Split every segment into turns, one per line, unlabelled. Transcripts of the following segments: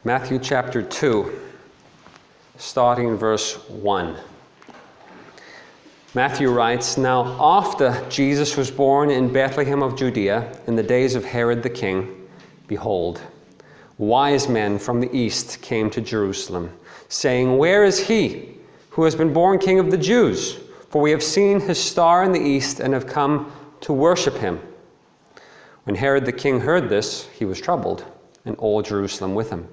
Matthew chapter 2, starting in verse 1. Matthew writes, "Now after Jesus was born in Bethlehem of Judea, in the days of Herod the king, behold, wise men from the east came to Jerusalem, saying, 'Where is he who has been born King of the Jews? For we have seen his star in the east and have come to worship him.' When Herod the king heard this, he was troubled, and all Jerusalem with him.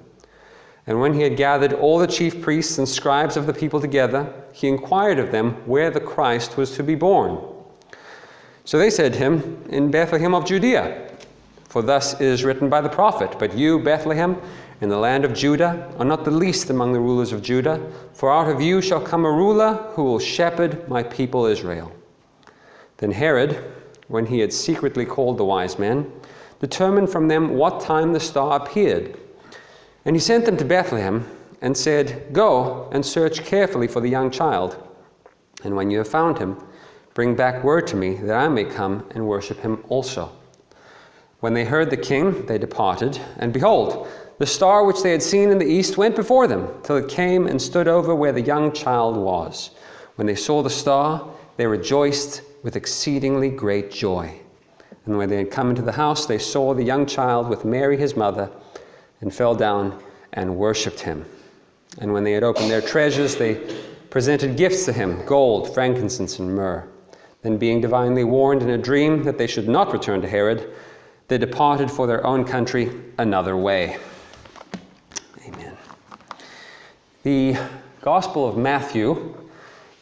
And when he had gathered all the chief priests and scribes of the people together, he inquired of them where the Christ was to be born. So they said to him, 'In Bethlehem of Judea. For thus is written by the prophet, But you, Bethlehem, in the land of Judah, are not the least among the rulers of Judah, for out of you shall come a ruler who will shepherd my people Israel.' Then Herod, when he had secretly called the wise men, determined from them what time the star appeared. And he sent them to Bethlehem and said, 'Go and search carefully for the young child. And when you have found him, bring back word to me that I may come and worship him also.' When they heard the king, they departed. And behold, the star which they had seen in the east went before them, till it came and stood over where the young child was. When they saw the star, they rejoiced with exceedingly great joy. And when they had come into the house, they saw the young child with Mary his mother, and fell down and worshipped him. And when they had opened their treasures, they presented gifts to him, gold, frankincense, and myrrh. Then being divinely warned in a dream that they should not return to Herod, they departed for their own country another way." Amen. The Gospel of Matthew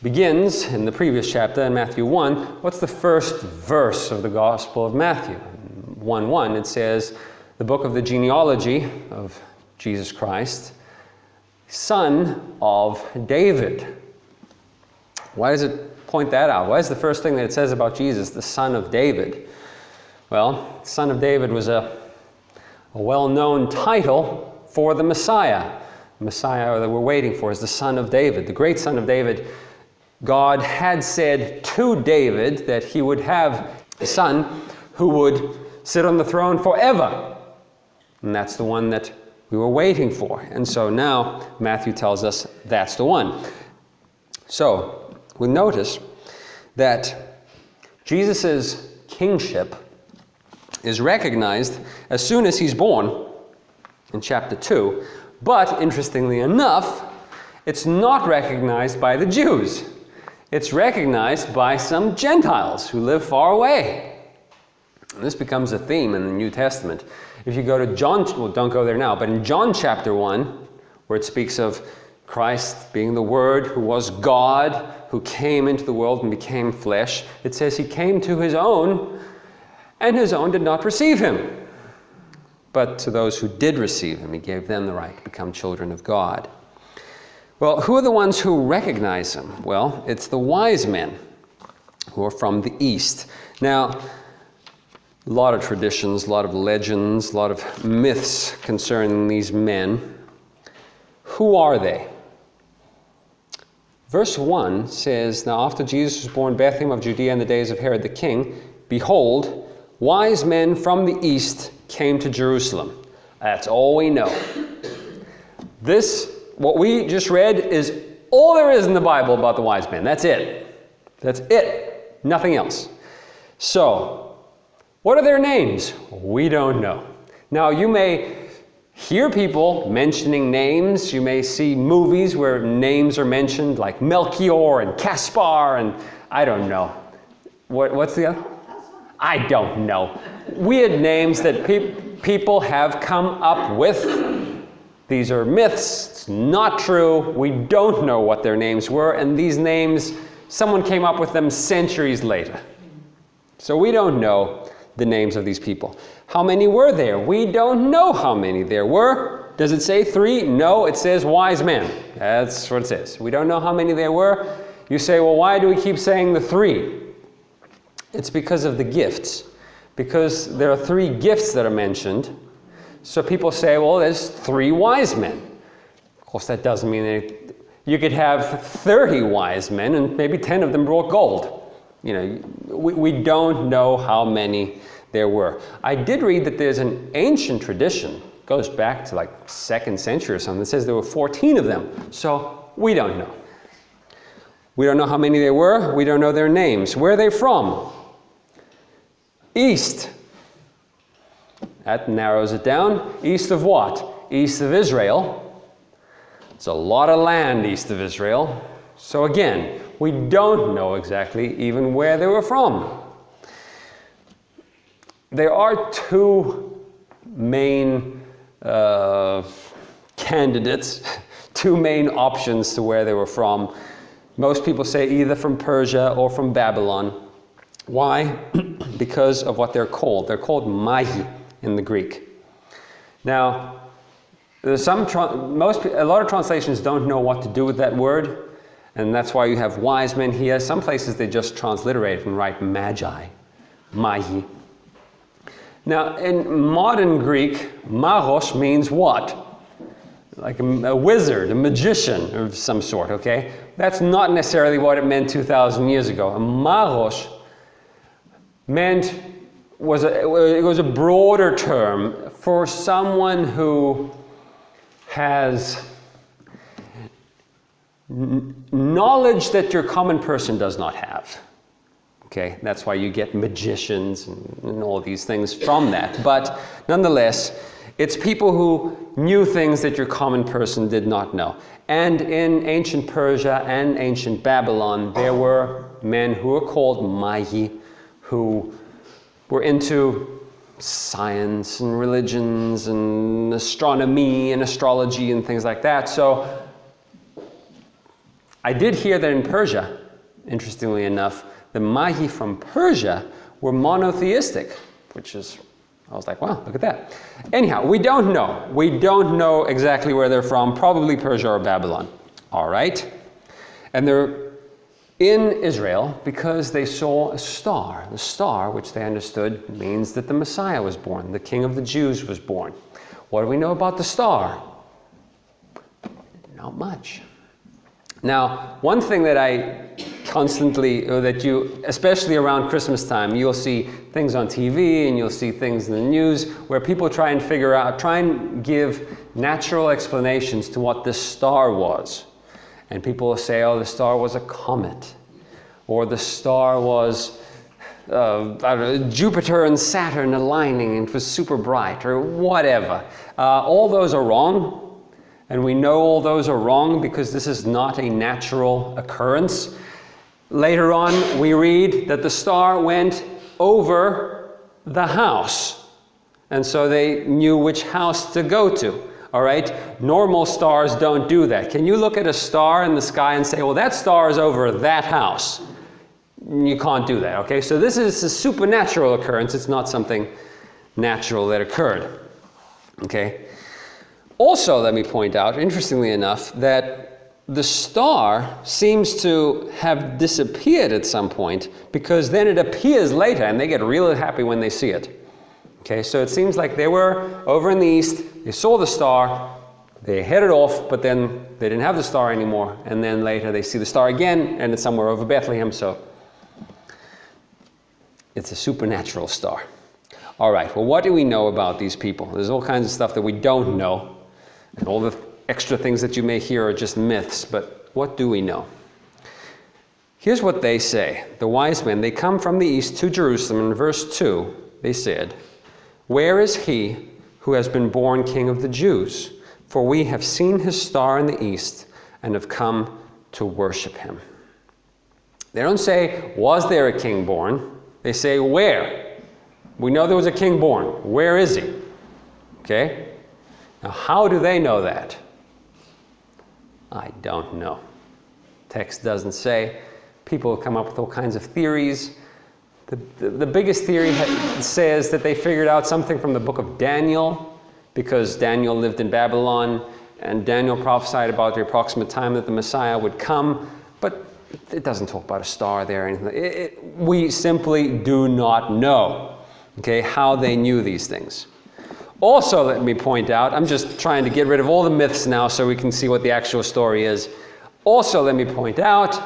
begins in the previous chapter, in Matthew 1. What's the first verse of the Gospel of Matthew? 1:1, it says, "The book of the genealogy of Jesus Christ, son of David." Why does it point that out? Why is the first thing that it says about Jesus the son of David? Well, son of David was a well-known title for the Messiah. The Messiah that we're waiting for is the son of David, the great son of David. God had said to David that he would have a son who would sit on the throne forever. And that's the one that we were waiting for. And so now Matthew tells us that's the one. So we notice that Jesus' kingship is recognized as soon as he's born in chapter 2. But interestingly enough, it's not recognized by the Jews. It's recognized by some Gentiles who live far away. And this becomes a theme in the New Testament. If you go to John, well, don't go there now, but in John chapter 1, where it speaks of Christ being the Word who was God, who came into the world and became flesh, it says he came to his own, and his own did not receive him. But to those who did receive him, he gave them the right to become children of God. Well, who are the ones who recognize him? Well, it's the wise men who are from the east. Now, a lot of traditions, a lot of legends, a lot of myths concerning these men. Who are they? Verse 1 says, "Now after Jesus was born in Bethlehem of Judea in the days of Herod the king, behold, wise men from the east came to Jerusalem." That's all we know. What we just read, is all there is in the Bible about the wise men. That's it. That's it. Nothing else. So, what are their names? We don't know. Now, you may hear people mentioning names. You may see movies where names are mentioned, like Melchior and Caspar, and I don't know. What's the other? I don't know. Weird names that people have come up with. These are myths. It's not true. We don't know what their names were, and these names, someone came up with them centuries later. So we don't know the names of these people. How many were there? We don't know how many there were. Does it say 3? No, it says wise men. That's what it says. We don't know how many there were. You say, well, why do we keep saying the 3? It's because of the gifts. Because there are 3 gifts that are mentioned. So people say, well, there's 3 wise men. Of course, that doesn't mean that you could have 30 wise men and maybe 10 of them brought gold. You know, we don't know how many there were. I did read that there's an ancient tradition goes back to like 2nd century or something. It says there were 14 of them. So we don't know. We don't know how many there were. We don't know their names. Where are they from? East. That narrows it down. East of what? East of Israel. It's a lot of land east of Israel. So again, we don't know exactly even where they were from. There are two main candidates, two main options to where they were from. Most people say either from Persia or from Babylon. Why? Because of what they're called. They're called Magi in the Greek. Now, there's a lot of translations don't know what to do with that word, and that's why you have wise men here. Some places they just transliterate and write magi, Magi. Now, in modern Greek, magos means what? Like a wizard, a magician of some sort, okay? That's not necessarily what it meant 2,000 years ago. A magos it was a broader term for someone who has knowledge that your common person does not have. Okay, that's why you get magicians and all these things from that. But nonetheless, it's people who knew things that your common person did not know. And in ancient Persia and ancient Babylon, there were men who were called Magi, who were into science and religions and astronomy and astrology and things like that. So I did hear that in Persia, interestingly enough, the Magi from Persia were monotheistic, which is, I was like, wow, look at that. Anyhow, we don't know. We don't know exactly where they're from, probably Persia or Babylon. All right. And they're in Israel because they saw a star. The star, which they understood, means that the Messiah was born, the King of the Jews was born. What do we know about the star? Not much. Now, one thing that I constantly, especially around Christmas time, you'll see things on TV and you'll see things in the news where people try and give natural explanations to what this star was. And people will say, oh, the star was a comet, or the star was Jupiter and Saturn aligning and it was super bright, or whatever. All those are wrong. And we know all those are wrong because this is not a natural occurrence. Later on, we read that the star went over the house. And so they knew which house to go to. All right? Normal stars don't do that. Can you look at a star in the sky and say, well, that star is over that house? You can't do that, okay? So this is a supernatural occurrence. It's not something natural that occurred, okay? Also, let me point out, interestingly enough, that the star seems to have disappeared at some point because then it appears later and they get really happy when they see it. Okay, so it seems like they were over in the east, they saw the star, they headed off, but then they didn't have the star anymore, and then later they see the star again and it's somewhere over Bethlehem, so it's a supernatural star. All right, well, what do we know about these people? There's all kinds of stuff that we don't know. And all the extra things that you may hear are just myths, but what do we know? Here's what they say. The wise men, they come from the east to Jerusalem. In verse 2, they said, "Where is he who has been born King of the Jews? For we have seen his star in the east and have come to worship him." They don't say, was there a king born? They say, where? We know there was a king born. Where is he? Okay? Now, how do they know that? I don't know. Text doesn't say. People come up with all kinds of theories. The biggest theory says that they figured out something from the book of Daniel, because Daniel lived in Babylon, and Daniel prophesied about the approximate time that the Messiah would come, but it doesn't talk about a star there or anything. We simply do not know, okay, how they knew these things. Also, let me point out, I'm just trying to get rid of all the myths now so we can see what the actual story is. Also, let me point out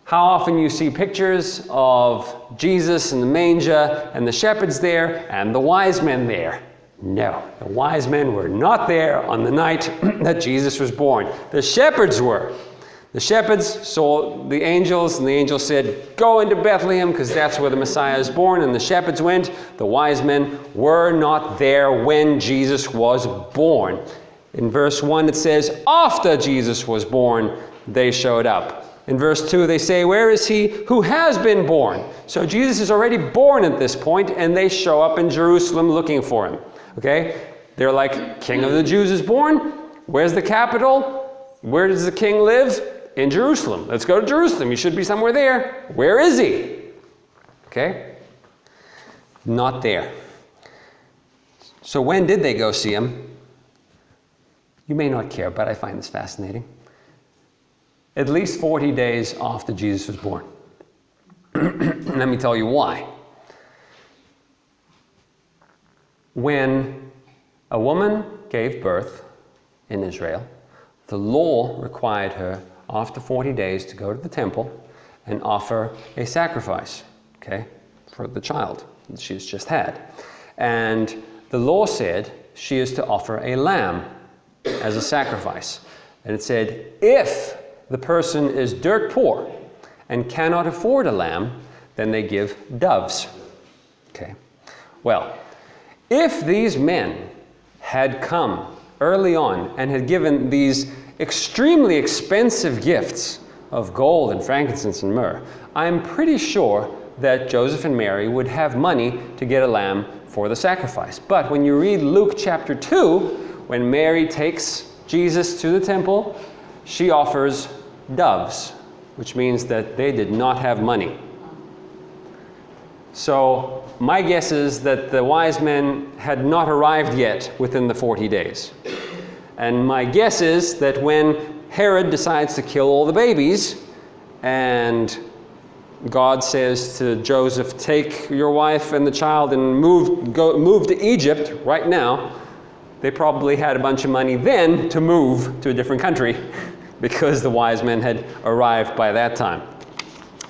how often you see pictures of Jesus in the manger and the shepherds there and the wise men there. No, the wise men were not there on the night that Jesus was born. The shepherds were. The shepherds saw the angels, and the angels said, go into Bethlehem, because that's where the Messiah is born. And the shepherds went. The wise men were not there when Jesus was born. In verse 1, it says, after Jesus was born, they showed up. In verse 2, they say, where is he who has been born? So Jesus is already born at this point, and they show up in Jerusalem looking for him. Okay? They're like, King of the Jews is born. Where's the capital? Where does the king live? In Jerusalem. Let's go to Jerusalem. He should be somewhere there. Where is he? Okay? Not there. So when did they go see him? You may not care, but I find this fascinating. At least 40 days after Jesus was born. Let me tell you why. When a woman gave birth in Israel, the law required her after 40 days to go to the temple and offer a sacrifice, okay, for the child that she's just had. And the law said she is to offer a lamb as a sacrifice. And it said, if the person is dirt poor and cannot afford a lamb, then they give doves. Okay. Well, if these men had come early on and had given these extremely expensive gifts of gold and frankincense and myrrh, I'm pretty sure that Joseph and Mary would have money to get a lamb for the sacrifice. But when you read Luke chapter 2, when Mary takes Jesus to the temple, she offers doves, which means that they did not have money. So my guess is that the wise men had not arrived yet within the 40 days. And my guess is that when Herod decides to kill all the babies, and God says to Joseph, take your wife and the child and move to Egypt right now, they probably had a bunch of money then to move to a different country because the wise men had arrived by that time.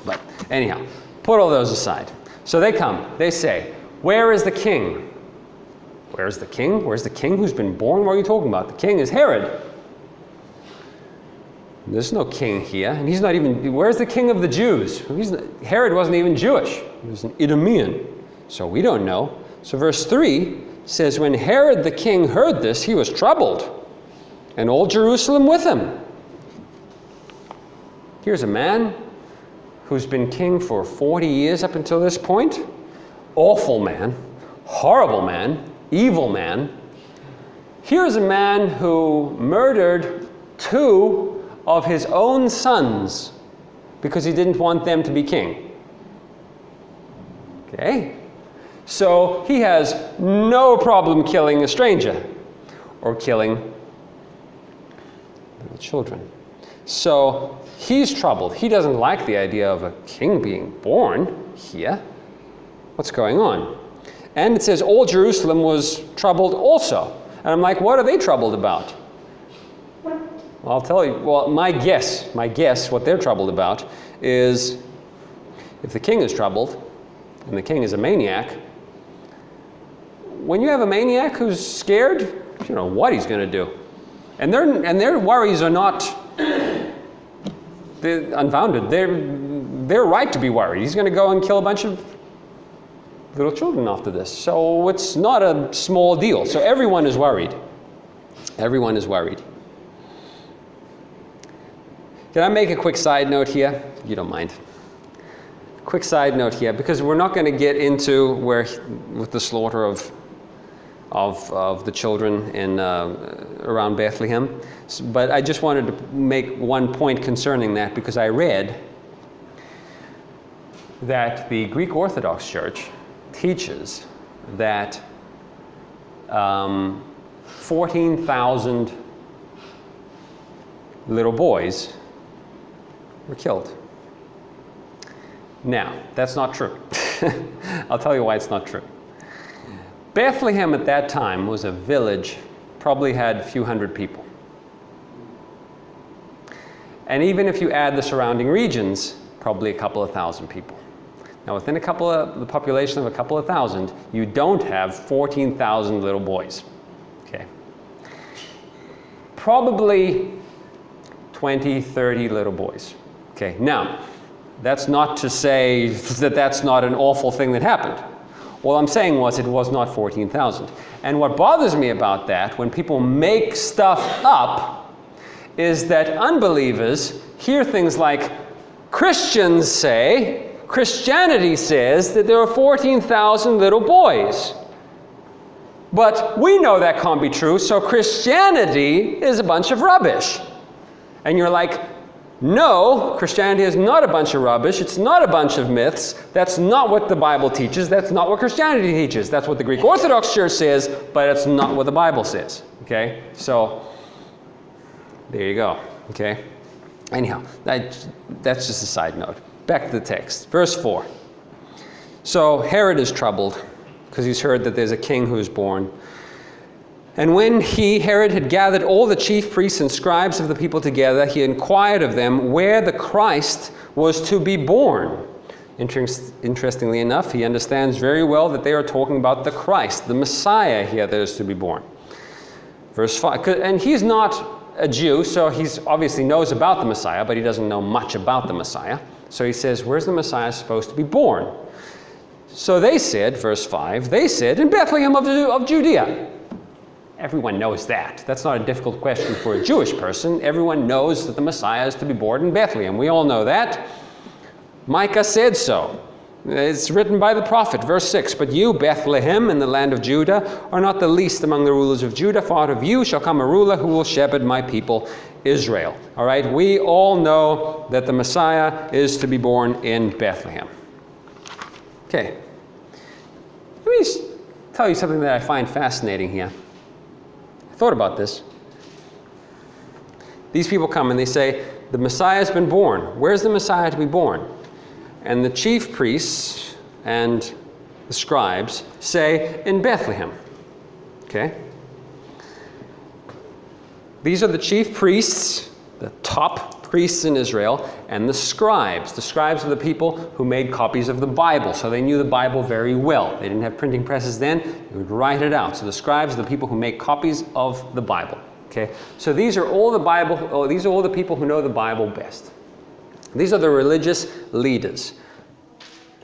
But anyhow, put all those aside. So they come, they say, where is the king? Where's the king? Where's the king who's been born? What are you talking about? The king is Herod. There's no king here. And he's not even, where's the king of the Jews? Herod wasn't even Jewish. He was an Idumean. So we don't know. So verse 3 says, when Herod the king heard this, he was troubled, and all Jerusalem with him. Here's a man who's been king for 40 years up until this point. Awful man, horrible man, evil man. Here's a man who murdered 2 of his own sons because he didn't want them to be king. Okay? So he has no problem killing a stranger or killing little children. So he's troubled. He doesn't like the idea of a king being born here. What's going on? And it says all Jerusalem was troubled also. And I'm like, what are they troubled about? Well, I'll tell you. Well, my guess, what they're troubled about is if the king is troubled and the king is a maniac, when you have a maniac who's scared, you don't know what he's going to do. And their worries are not unfounded. They're right to be worried. He's going to go and kill a bunch of little children after this. So it's not a small deal. So everyone is worried. Everyone is worried. Can I make a quick side note here? You don't mind. Quick side note here, because we're not going to get into with the slaughter of the children in around Bethlehem. But I just wanted to make one point concerning that, because I read that the Greek Orthodox Church teaches that 14,000 little boys were killed. Now, that's not true. I'll tell you why it's not true. Bethlehem at that time was a village, probably had a few hundred people. And even if you add the surrounding regions, probably a couple of thousand people. Now, within the population of a couple of thousand, you don't have 14,000 little boys. Okay. Probably 20, 30 little boys. Okay. Now, that's not to say that that's not an awful thing that happened. All I'm saying was it was not 14,000. And what bothers me about that, when people make stuff up, is that unbelievers hear things like, Christians say, Christianity says that there are 14,000 little boys. But we know that can't be true, so Christianity is a bunch of rubbish. And you're like, no, Christianity is not a bunch of rubbish. It's not a bunch of myths. That's not what the Bible teaches. That's not what Christianity teaches. That's what the Greek Orthodox Church says, but it's not what the Bible says. Okay? So, there you go. Okay? Anyhow, that's just a side note. Back to the text. Verse 4. So Herod is troubled because he's heard that there's a king who is born. And when Herod, had gathered all the chief priests and scribes of the people together, he inquired of them where the Christ was to be born. Interestingly enough, he understands very well that they are talking about the Christ, the Messiah here that is to be born. Verse 5. And he's not a Jew, so he obviously knows about the Messiah, but he doesn't know much about the Messiah. So he says, where's the Messiah supposed to be born? So they said, verse 5, they said, in Bethlehem of Judea. Everyone knows that. That's not a difficult question for a Jewish person. Everyone knows that the Messiah is to be born in Bethlehem. We all know that. Micah said so. It's written by the prophet, verse 6, but you, Bethlehem, in the land of Judah, are not the least among the rulers of Judah, for out of you shall come a ruler who will shepherd my people Israel. All right, we all know that the Messiah is to be born in Bethlehem. Okay, let me just tell you something that I find fascinating here. I thought about this. These people come and they say, the Messiah has been born. Where's the Messiah to be born? And the chief priests and the scribes say, in Bethlehem. Okay? These are the chief priests, the top priests in Israel, and the scribes. The scribes are the people who made copies of the Bible, so they knew the Bible very well. They didn't have printing presses then. They would write it out. So the scribes are the people who make copies of the Bible. Okay? So these are all these are all the people who know the Bible best. These are the religious leaders.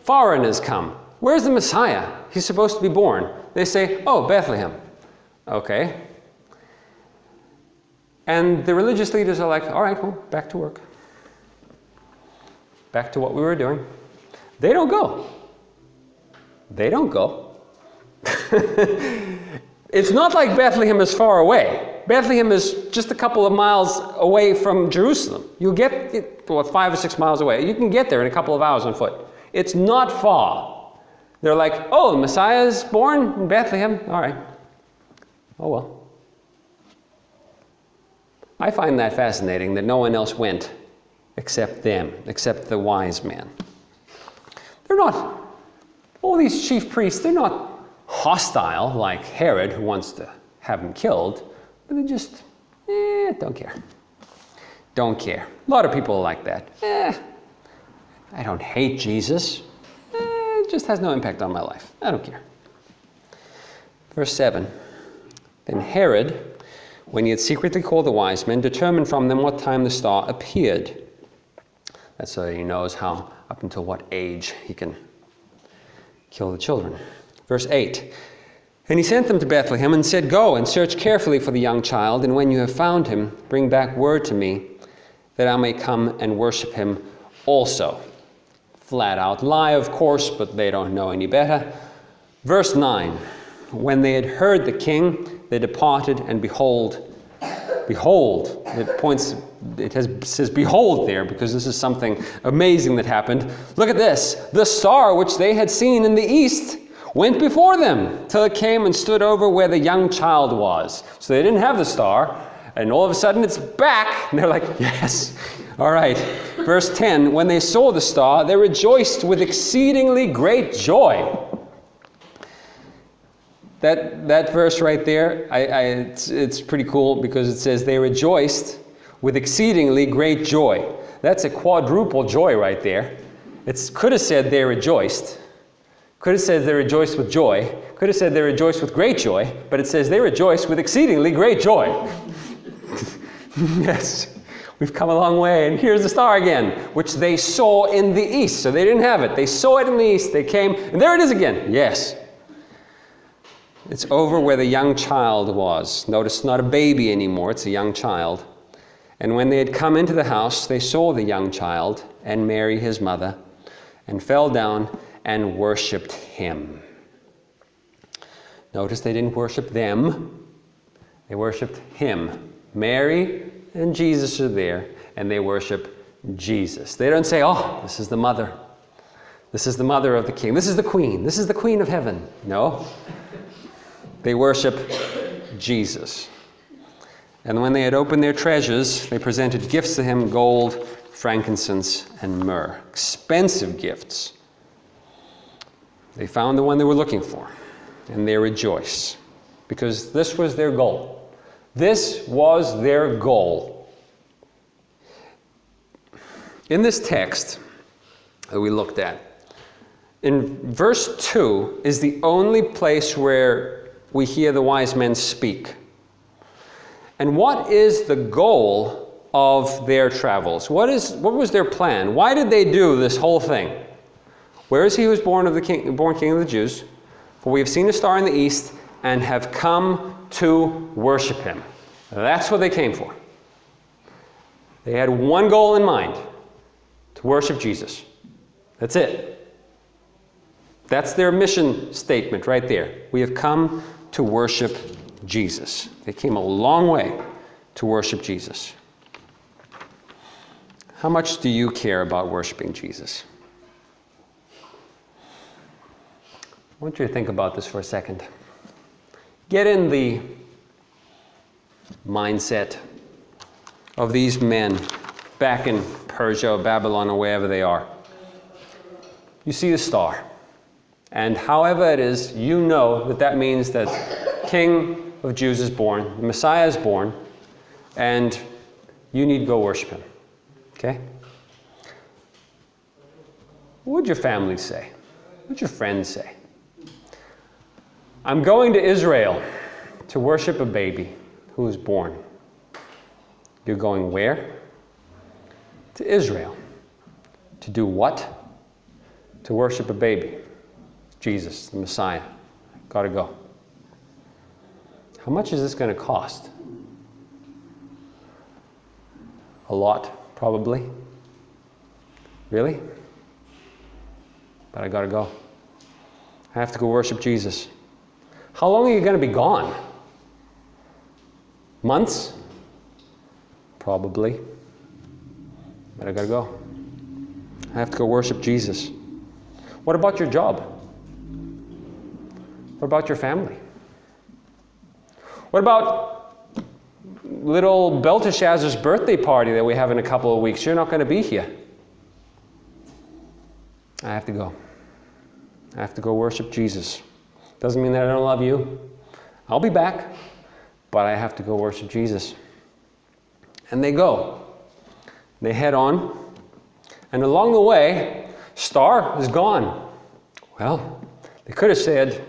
Foreigners come. Where's the Messiah? He's supposed to be born. They say, oh, Bethlehem. Okay. And the religious leaders are like, all right, well, back to work. Back to what we were doing. They don't go. They don't go. It's not like Bethlehem is far away. Bethlehem is just a couple of miles away from Jerusalem. You'll get, 5 or 6 miles away. You can get there in a couple of hours on foot. It's not far. They're like, oh, the Messiah is born in Bethlehem. All right. Oh, well. I find that fascinating that no one else went except them, except the wise man. They're not, all these chief priests, they're not hostile like Herod, who wants to have him killed. But they just, don't care. Don't care. A lot of people are like that. I don't hate Jesus. It just has no impact on my life. I don't care. Verse 7. Then Herod, when he had secretly called the wise men, determined from them what time the star appeared. That's so he knows how, up until what age he can kill the children. Verse 8. And he sent them to Bethlehem and said, go and search carefully for the young child, and when you have found him, bring back word to me, that I may come and worship him also. Flat out lie, of course, but they don't know any better. Verse 9. When they had heard the king, they departed, and behold, it says behold there, because this is something amazing that happened. Look at this. The star which they had seen in the east went before them till it came and stood over where the young child was. So they didn't have the star, and all of a sudden it's back, and they're like, yes, all right. Verse 10, when they saw the star, they rejoiced with exceedingly great joy. That verse right there, it's pretty cool because it says they rejoiced with exceedingly great joy. That's a quadruple joy right there. It could have said they rejoiced. Could have said they rejoiced with joy. Could have said they rejoiced with great joy. But it says they rejoiced with exceedingly great joy. Yes, we've come a long way. And here's the star again, which they saw in the east. So they didn't have it. They saw it in the east. They came, and there it is again. Yes. It's over where the young child was. Notice, not a baby anymore. It's a young child. And when they had come into the house, they saw the young child and Mary, his mother, and fell down and worshipped him. Notice they didn't worship them. They worshipped him. Mary and Jesus are there, and they worship Jesus. They don't say, oh, this is the mother. This is the mother of the king. This is the queen. This is the queen of heaven. No. They worship Jesus. And when they had opened their treasures, they presented gifts to him, gold, frankincense, and myrrh. Expensive gifts. They found the one they were looking for, and they rejoice, because this was their goal. This was their goal. In this text that we looked at, in verse 2 is the only place where we hear the wise men speak. And what is the goal of their travels? What was their plan? Why did they do this whole thing? Where is he who was born king of the Jews? For we have seen a star in the east and have come to worship him. That's what they came for. They had one goal in mind, to worship Jesus. That's it. That's their mission statement right there. We have come to worship Jesus. They came a long way to worship Jesus. How much do you care about worshiping Jesus? I want you to think about this for a second. Get in the mindset of these men back in Persia or Babylon or wherever they are. You see the star. And however it is, you know that means that King of Jews is born, the Messiah is born, and you need to go worship him. Okay? What would your family say? What would your friends say? I'm going to Israel to worship a baby who was born. You're going where? To Israel. To do what? To worship a baby. Jesus, the Messiah. Gotta go. How much is this going to cost? A lot, probably. Really? But I gotta go. I have to go worship Jesus. How long are you going to be gone? Months? Probably. But I gotta go. I have to go worship Jesus. What about your job? What about your family? What about little Belteshazzar's birthday party that we have in a couple of weeks? You're not going to be here. I have to go. I have to go worship Jesus. Doesn't mean that I don't love you. I'll be back, but I have to go worship Jesus. And they go. They head on, and along the way, star is gone. Well, they could have said,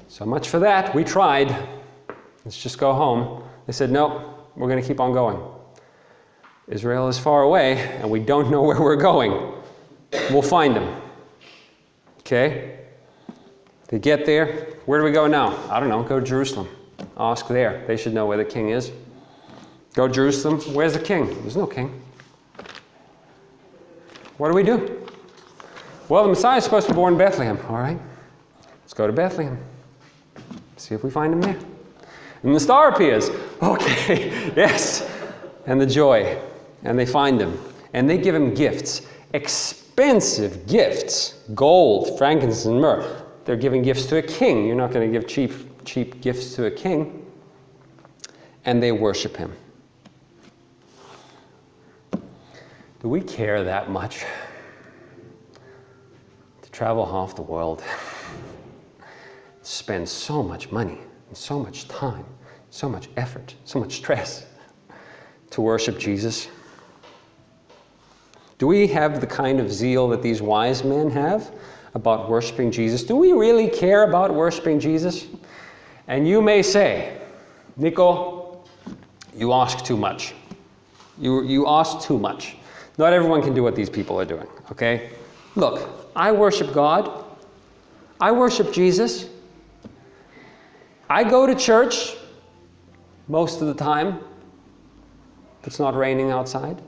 so much for that, we tried. Let's just go home. They said, no, we're going to keep on going. Israel is far away, and we don't know where we're going. We'll find him. Okay? They get there. Where do we go now? I don't know. Go to Jerusalem. Ask there. They should know where the king is. Go to Jerusalem. Where's the king? There's no king. What do we do? Well, the Messiah is supposed to be born in Bethlehem. All right. Let's go to Bethlehem. See if we find him there. And the star appears. Okay, yes. And the joy. And they find him. And they give him gifts. Expensive gifts. Gold, frankincense, and myrrh. They're giving gifts to a king. You're not going to give cheap gifts to a king. And they worship him. Do we care that much to travel half the world? Spend so much money and so much time, so much effort, so much stress to worship Jesus? Do we have the kind of zeal that these wise men have about worshiping Jesus? Do we really care about worshiping Jesus? And you may say, Nico, you ask too much. You ask too much. Not everyone can do what these people are doing, okay? Look, I worship God. I worship Jesus. I go to church most of the time if it's not raining outside.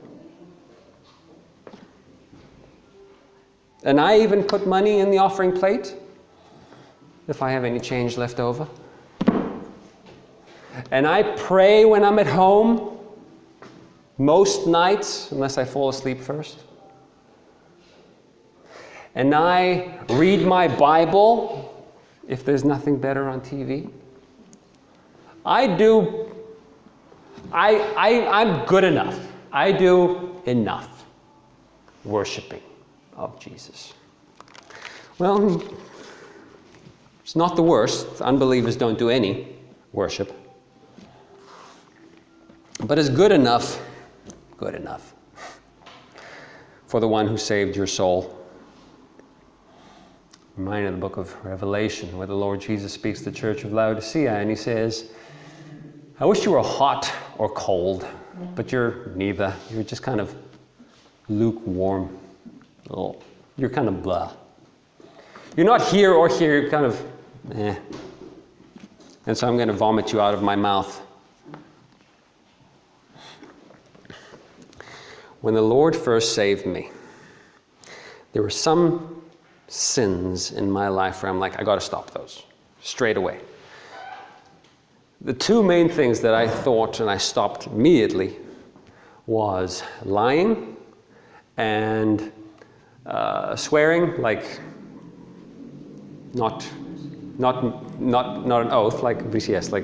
And I even put money in the offering plate if I have any change left over. And I pray when I'm at home most nights, unless I fall asleep first. And I read my Bible if there's nothing better on TV. I'm good enough. I do enough worshiping of Jesus. Well, it's not the worst. Unbelievers don't do any worship. But it's good enough for the one who saved your soul. I'm reminded of the book of Revelation where the Lord Jesus speaks to the church of Laodicea and he says, I wish you were hot or cold, but you're neither. You're just kind of lukewarm. Oh, you're kind of blah. You're not here or here, you're kind of eh. And so I'm going to vomit you out of my mouth. When the Lord first saved me, there were some sins in my life where I'm like, I got to stop those straight away. The two main things that I thought and I stopped immediately was lying and swearing, like not an oath, like VCS, like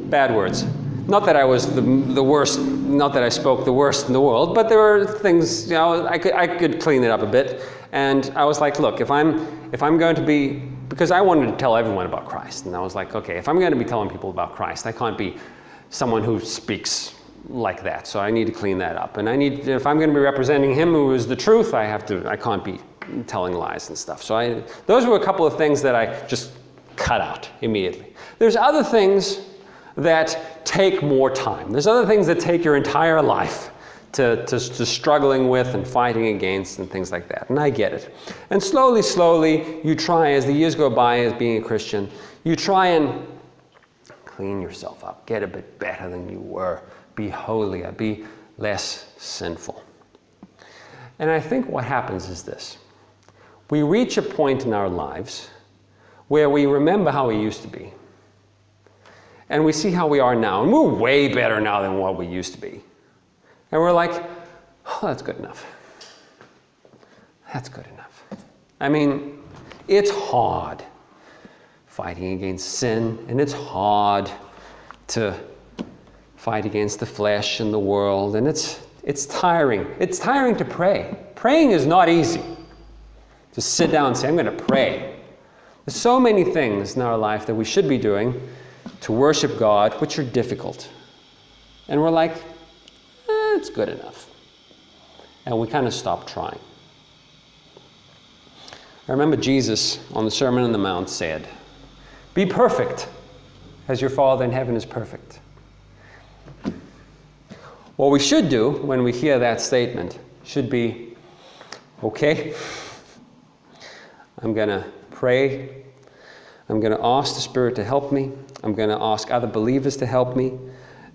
bad words. Not that I was the worst, not that I spoke the worst in the world, but there were things, I could clean it up a bit. And I was like, look, if I'm going to be, because I wanted to tell everyone about Christ, and I was like, okay, if I'm going to be telling people about Christ, I can't be someone who speaks like that. So I need to clean that up. And if I'm going to be representing him who is the truth, I can't be telling lies and stuff. So those were a couple of things that I just cut out immediately. There's other things that take more time. There's other things that take your entire life to struggling with and fighting against and things like that. And I get it. And slowly, you try, as the years go by as being a Christian, you try and clean yourself up, get a bit better than you were, be holier, be less sinful. And I think what happens is this. We reach a point in our lives where we remember how we used to be. And we see how we are now. And we're way better now than what we used to be. And we're like, oh, that's good enough. That's good enough. I mean, it's hard fighting against sin. And it's hard to fight against the flesh and the world. And it's tiring. It's tiring to pray. Praying is not easy. To sit down and say, I'm going to pray. There's so many things in our life that we should be doing to worship God, which are difficult. And we're like, it's good enough. And we kind of stop trying. I remember Jesus on the Sermon on the Mount said, be perfect as your Father in heaven is perfect. What we should do when we hear that statement should be, okay, I'm going to pray. I'm going to ask the Spirit to help me. I'm going to ask other believers to help me.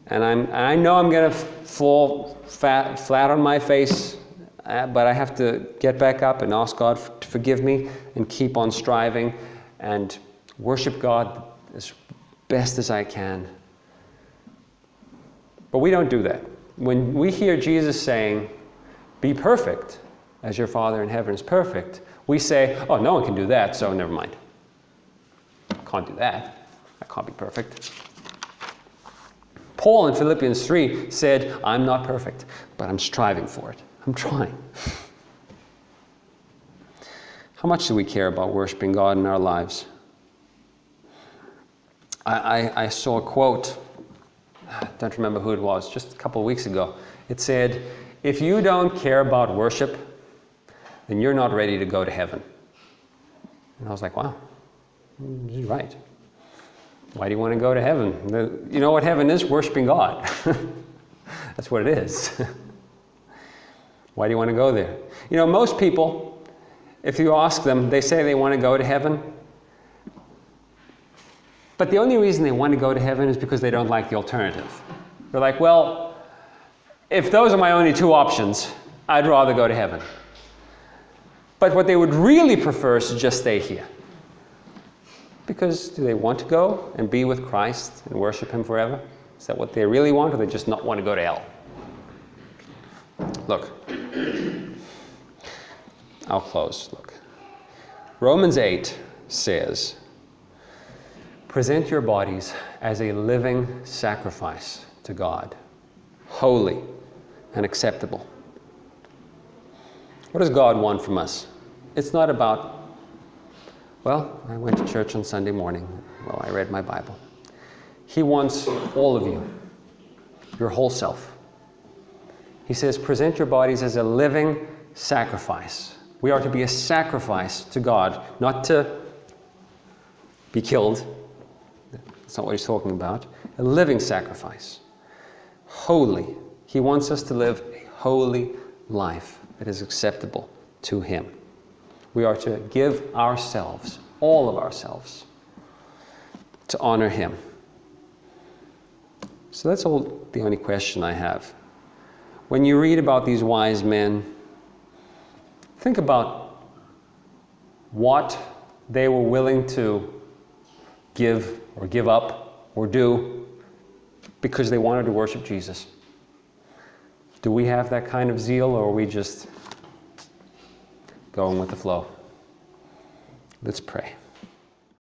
And I know I'm going to fall flat on my face, but I have to get back up and ask God to forgive me and keep on striving and worship God as best as I can. But we don't do that. When we hear Jesus saying, be perfect as your Father in heaven is perfect, we say, oh, no one can do that, so never mind. Can't do that. I can't be perfect. Paul in Philippians 3 said, I'm not perfect, but I'm striving for it. I'm trying. How much do we care about worshiping God in our lives? I saw a quote I don't remember who it was, just a couple of weeks ago. It said, if you don't care about worship, then you're not ready to go to heaven. And I was like, wow, he's right. Why do you want to go to heaven? You know what heaven is? Worshiping God. That's what it is. Why do you want to go there? You know, most people, if you ask them, they say they want to go to heaven. But the only reason they want to go to heaven is because they don't like the alternative. They're like, well, if those are my only two options, I'd rather go to heaven. But what they would really prefer is to just stay here. Because do they want to go and be with Christ and worship Him forever? Is that what they really want, or they just not want to go to hell? Look, I'll close. Look, Romans 8 says, present your bodies as a living sacrifice to God, holy and acceptable. What does God want from us? It's not about, well, I went to church on Sunday morning. Well, I read my Bible. He wants all of you, your whole self. He says, present your bodies as a living sacrifice. We are to be a sacrifice to God, not to be killed. That's not what he's talking about. A living sacrifice. Holy. He wants us to live a holy life that is acceptable to Him. We are to give ourselves, all of ourselves, to honor Him. So that's the only question I have. When you read about these wise men, think about what they were willing to give or give up or do because they wanted to worship Jesus. Do we have that kind of zeal, or are we just going with the flow? Let's pray.